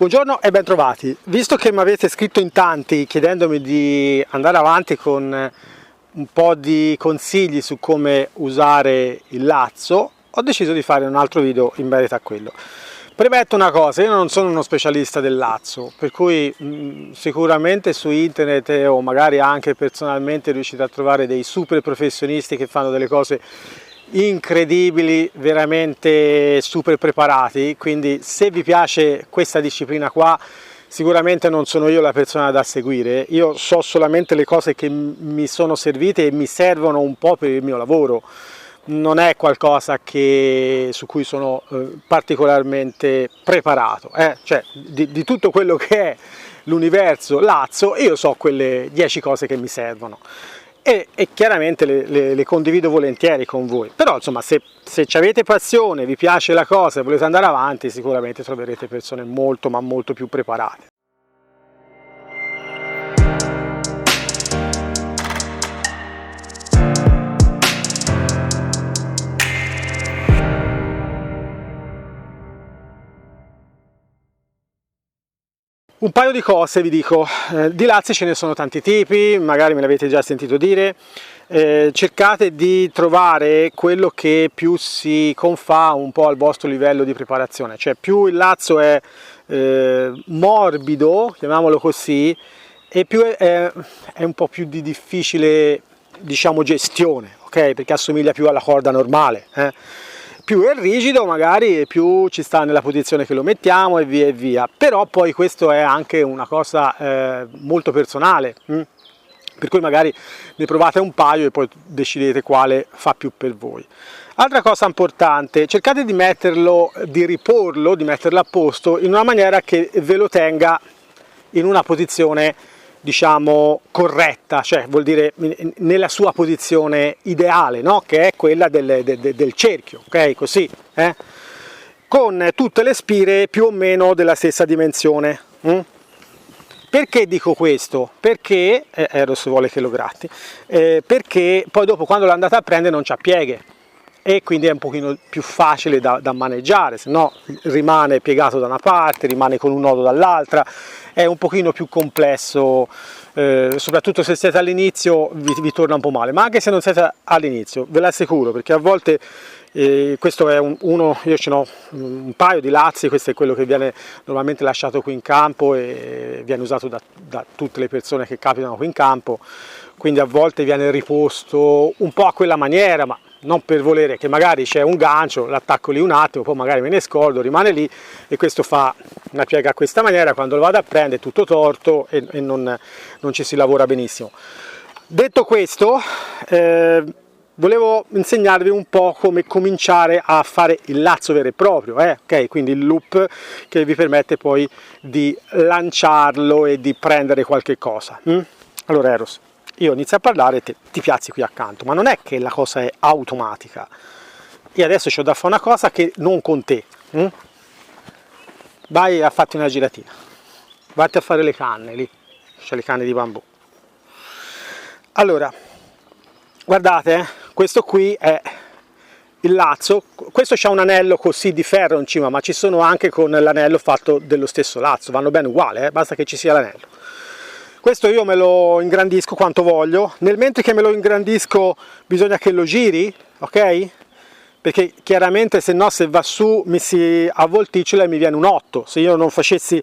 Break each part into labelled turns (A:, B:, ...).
A: Buongiorno e bentrovati. Visto che mi avete scritto in tanti chiedendomi di andare avanti con un po' di consigli su come usare il lazzo, ho deciso di fare un altro video in merito a quello. Premetto una cosa, io non sono uno specialista del lazzo, per cui sicuramente su internet o magari anche personalmente riuscite a trovare dei super professionisti che fanno delle cose incredibili, veramente super preparati, quindi se vi piace questa disciplina qua sicuramente non sono io la persona da seguire. Io so solamente le cose che mi sono servite e mi servono un po' per il mio lavoro, non è qualcosa su cui sono particolarmente preparato, cioè di tutto quello che è l'universo lazzo io so quelle 10 cose che mi servono. E chiaramente le condivido volentieri con voi, però insomma se ci avete passione, vi piace la cosa e volete andare avanti, sicuramente troverete persone molto ma molto più preparate. Un paio di cose vi dico, di lazzi ce ne sono tanti tipi, magari me l'avete già sentito dire, cercate di trovare quello che più si confà un po' al vostro livello di preparazione, cioè più il lazzo è morbido, chiamiamolo così, e più è un po' più di difficile, diciamo, gestione, ok? Perché assomiglia più alla corda normale. Più è rigido magari più ci sta nella posizione che lo mettiamo e via, però poi questo è anche una cosa molto personale, per cui magari ne provate un paio e poi decidete quale fa più per voi. Altra cosa importante, cercate di metterlo, di riporlo, di metterlo a posto in una maniera che ve lo tenga in una posizione, diciamo, corretta, cioè vuol dire nella sua posizione ideale, no? Che è quella del cerchio, ok? Così, con tutte le spire più o meno della stessa dimensione. Perché dico questo? Perché, Eros vuole che lo gratti, perché poi dopo quando lo andate a prendere non c'ha pieghe e quindi è un pochino più facile da maneggiare, se no rimane piegato da una parte, rimane con un nodo dall'altra, è un pochino più complesso, soprattutto se siete all'inizio vi torna un po' male, ma anche se non siete all'inizio, ve l'assicuro, perché a volte questo è io ce n'ho un paio di lazzi, questo è quello che viene normalmente lasciato qui in campo e viene usato da tutte le persone che capitano qui in campo, quindi a volte viene riposto un po' a quella maniera, ma non per volere, che magari c'è un gancio, l'attacco lì un attimo, poi magari me ne scordo, rimane lì e questo fa una piega a questa maniera, quando lo vado a prendere è tutto torto e non ci si lavora benissimo. Detto questo, volevo insegnarvi un po' come cominciare a fare il lazzo vero e proprio, ok? Quindi il loop che vi permette poi di lanciarlo e di prendere qualche cosa. Allora Eros, io inizio a parlare e ti piazzi qui accanto, ma non è che la cosa è automatica. Io adesso ho da fare una cosa che non con te. Vai a farti una giratina, vatti a fare le canne lì, c'è le canne di bambù. Allora, guardate, questo qui è il lazzo, questo c'ha un anello così di ferro in cima, ma ci sono anche con l'anello fatto dello stesso lazzo, vanno bene uguale, basta che ci sia l'anello. Questo io me lo ingrandisco quanto voglio, nel mentre che me lo ingrandisco bisogna che lo giri, ok? Perché chiaramente se no, se va su mi si avvolticcia e mi viene un 8, se io non facessi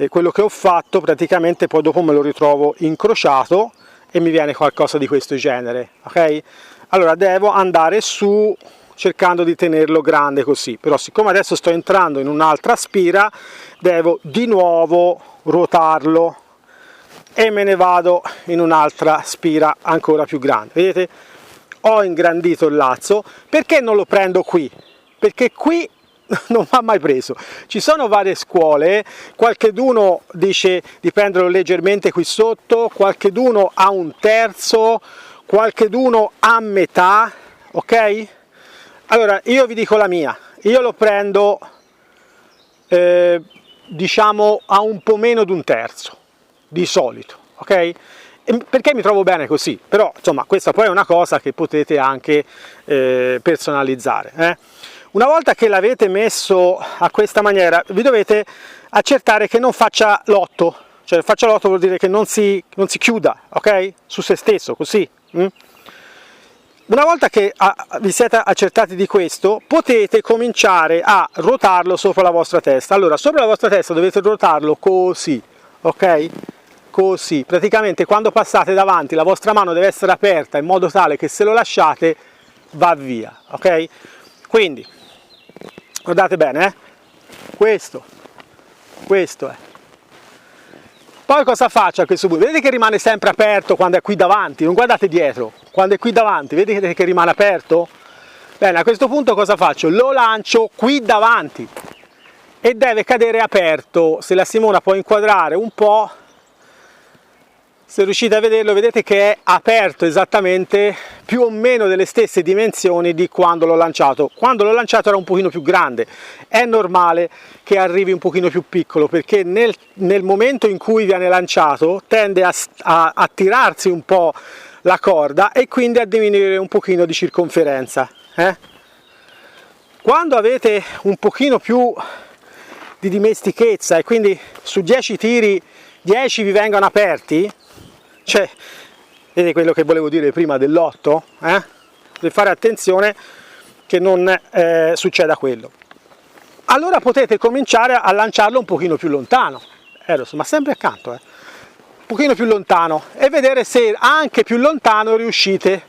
A: quello che ho fatto praticamente poi dopo me lo ritrovo incrociato e mi viene qualcosa di questo genere, ok? Allora devo andare su cercando di tenerlo grande così, però siccome adesso sto entrando in un'altra spira devo di nuovo ruotarlo e me ne vado in un'altra spira ancora più grande. Vedete? Ho ingrandito il lazzo. Perché non lo prendo qui? Perché qui non va mai preso. Ci sono varie scuole, qualcheduno dice di prenderlo leggermente qui sotto, qualcheduno ha un terzo, qualcheduno a metà, ok? Allora io vi dico la mia, io lo prendo diciamo a un po' meno di un terzo di solito, ok? Perché mi trovo bene così, però insomma questa poi è una cosa che potete anche personalizzare. Una volta che l'avete messo a questa maniera vi dovete accertare che non faccia lotto, cioè faccia lotto vuol dire che non si chiuda, ok? Su se stesso, così. Una volta che vi siete accertati di questo, potete cominciare a ruotarlo sopra la vostra testa. Allora, sopra la vostra testa dovete ruotarlo così, ok? Così. Praticamente quando passate davanti la vostra mano deve essere aperta in modo tale che se lo lasciate va via, ok? Quindi, guardate bene, questo è. Poi cosa faccio a questo punto? Vedete che rimane sempre aperto quando è qui davanti, non guardate dietro, quando è qui davanti, vedete che rimane aperto? Bene, a questo punto cosa faccio? Lo lancio qui davanti e deve cadere aperto. Se la Simona può inquadrare un po', se riuscite a vederlo, vedete che è aperto esattamente più o meno delle stesse dimensioni di quando l'ho lanciato. Quando l'ho lanciato era un pochino più grande, è normale che arrivi un pochino più piccolo, perché nel momento in cui viene lanciato tende a tirarsi un po' la corda e quindi a diminuire un pochino di circonferenza. Quando avete un pochino più di dimestichezza e quindi su 10 tiri 10 vi vengono aperti, cioè, vedete quello che volevo dire prima dell'8? Deve fare attenzione che non succeda quello. Allora potete cominciare a lanciarlo un pochino più lontano, ma sempre accanto, un pochino più lontano, e vedere se anche più lontano riuscite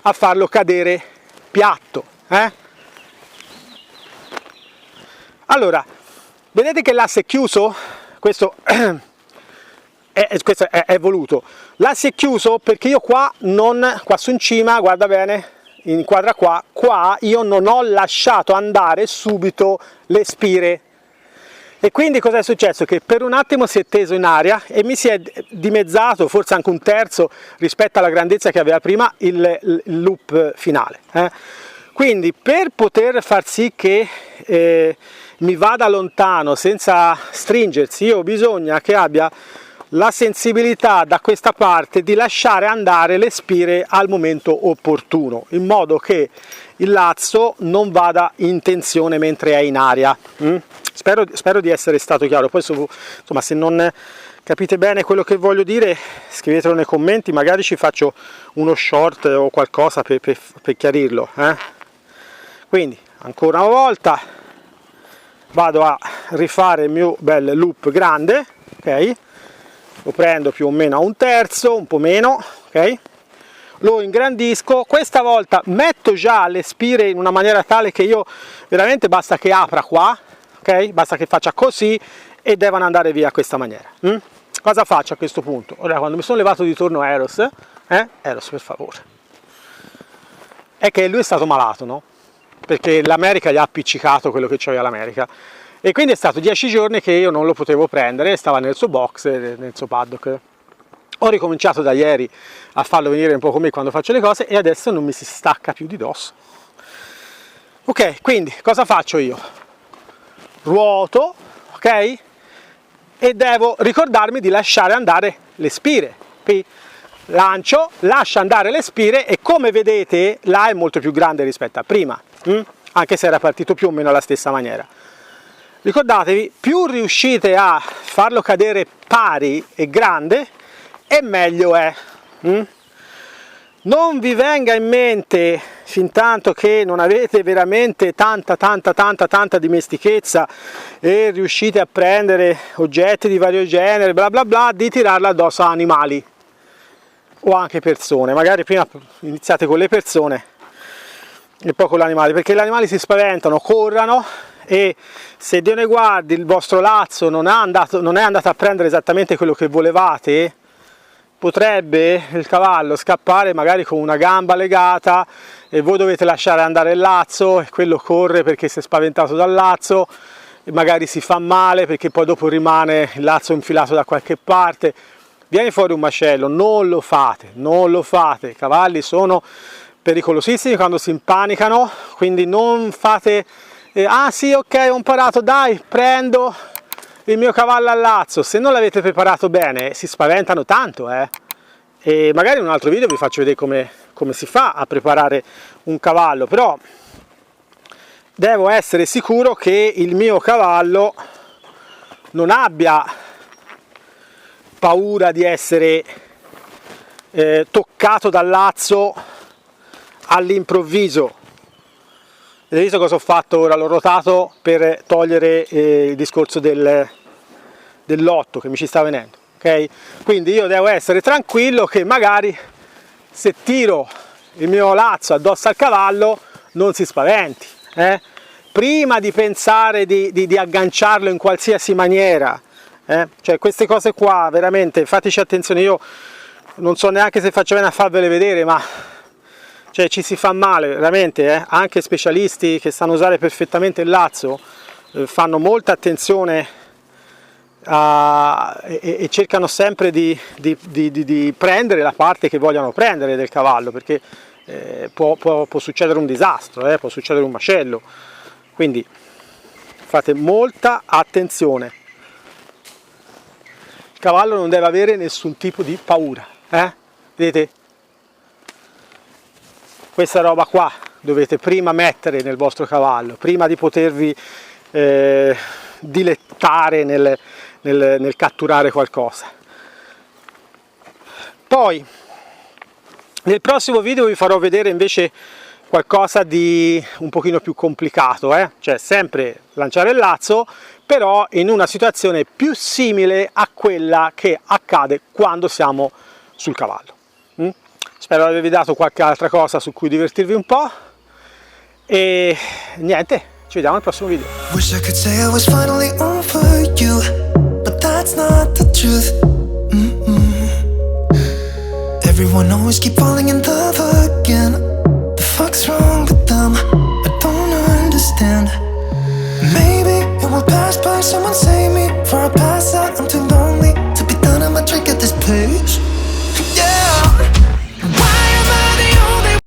A: a farlo cadere piatto. Allora, vedete che l'asse è chiuso? Questo è voluto. L'asse è chiuso perché io qua su in cima, guarda bene, inquadra qua io non ho lasciato andare subito le spire. E quindi cosa è successo? Che per un attimo si è teso in aria e mi si è dimezzato, forse anche un terzo rispetto alla grandezza che aveva prima il loop finale. Quindi per poter far sì che mi vada lontano senza stringersi, io bisogna che abbia la sensibilità da questa parte di lasciare andare le spire al momento opportuno, in modo che il lazzo non vada in tensione mentre è in aria. Spero di essere stato chiaro. Poi insomma, se non capite bene quello che voglio dire, scrivetelo nei commenti, magari ci faccio uno short o qualcosa per chiarirlo. Quindi ancora una volta vado a rifare il mio bel loop grande, ok? Lo prendo più o meno a un terzo, un po' meno, ok? Lo ingrandisco, questa volta metto già le spire in una maniera tale che io veramente basta che apra qua, ok? Basta che faccia così e devono andare via a questa maniera. Cosa faccio a questo punto? Ora, quando mi sono levato di torno Eros, Eros per favore, è che lui è stato malato, no? Perché l'America gli ha appiccicato quello che c'aveva l'America. E quindi è stato 10 giorni che io non lo potevo prendere, stava nel suo box, nel suo paddock. Ho ricominciato da ieri a farlo venire un po' con me quando faccio le cose e adesso non mi si stacca più di dosso. Ok, quindi cosa faccio io? Ruoto, ok? E devo ricordarmi di lasciare andare le spire. Qui lancio, lascio andare le spire e come vedete là è molto più grande rispetto a prima, anche se era partito più o meno alla stessa maniera. Ricordatevi, più riuscite a farlo cadere pari e grande, e meglio è. Non vi venga in mente, fin tanto che non avete veramente tanta dimestichezza e riuscite a prendere oggetti di vario genere, bla bla bla, di tirarla addosso a animali o anche persone. Magari prima iniziate con le persone e poi con gli animali, perché gli animali si spaventano, corrono, e se Dio ne guardi il vostro lazzo non è andato a prendere esattamente quello che volevate, potrebbe il cavallo scappare magari con una gamba legata e voi dovete lasciare andare il lazzo e quello corre perché si è spaventato dal lazzo e magari si fa male perché poi dopo rimane il lazzo infilato da qualche parte, viene fuori un macello. Non lo fate, i cavalli sono pericolosissimi quando si impanicano, quindi non fate ah sì, ok, ho imparato, dai, prendo il mio cavallo al lazzo. Se non l'avete preparato bene si spaventano tanto, e magari in un altro video vi faccio vedere come si fa a preparare un cavallo, però devo essere sicuro che il mio cavallo non abbia paura di essere toccato dal lazzo all'improvviso. Avete visto cosa ho fatto ora? L'ho rotato per togliere il discorso dell'otto che mi ci sta venendo, ok? Quindi io devo essere tranquillo che magari se tiro il mio lazzo addosso al cavallo non si spaventi, prima di pensare di agganciarlo in qualsiasi maniera, cioè queste cose qua veramente fateci attenzione. Io non so neanche se faccio bene a farvele vedere, ma cioè ci si fa male veramente, anche specialisti che sanno usare perfettamente il lazzo fanno molta attenzione e cercano sempre di prendere la parte che vogliono prendere del cavallo, perché può succedere un disastro, può succedere un macello, quindi fate molta attenzione. Il cavallo non deve avere nessun tipo di paura, vedete? Questa roba qua dovete prima mettere nel vostro cavallo, prima di potervi dilettare nel catturare qualcosa. Poi nel prossimo video vi farò vedere invece qualcosa di un pochino più complicato, cioè sempre lanciare il lazzo, però in una situazione più simile a quella che accade quando siamo sul cavallo. Spero di avervi dato qualche altra cosa su cui divertirvi un po', e niente, ci vediamo al prossimo video. Wish I could say I was finally over you, but that's not the truth. Everyone always keep falling in love again. The fuck's wrong with them? I don't understand. Maybe it will pass by, someone save me, for I pass out, I'm too